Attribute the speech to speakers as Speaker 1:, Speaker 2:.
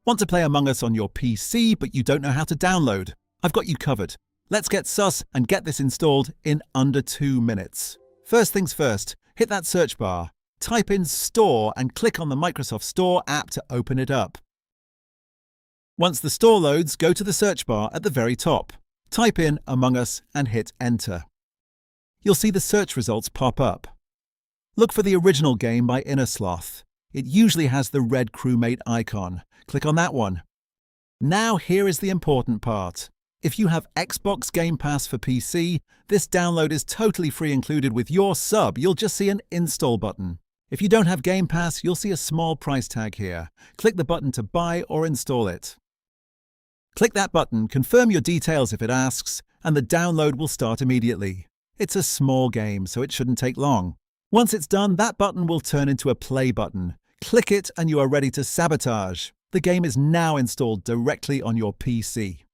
Speaker 1: Want to play Among Us on your PC, but you don't know how to download? I've got you covered. Let's get sus and get this installed in under 2 minutes. First things first, hit that search bar, type in Store and click on the Microsoft Store app to open it up. Once the store loads, go to the search bar at the very top. Type in Among Us and hit Enter. You'll see the search results pop up. Look for the original game by Innersloth. It usually has the red crewmate icon. Click on that one. Now here is the important part. If you have Xbox Game Pass for PC, this download is totally free included with your sub. You'll just see an install button. If you don't have Game Pass, you'll see a small price tag here. Click the button to buy or install it. Click that button, confirm your details if it asks, and the download will start immediately. It's a small game, so it shouldn't take long. Once it's done, that button will turn into a play button. Click it and you are ready to sabotage. The game is now installed directly on your PC.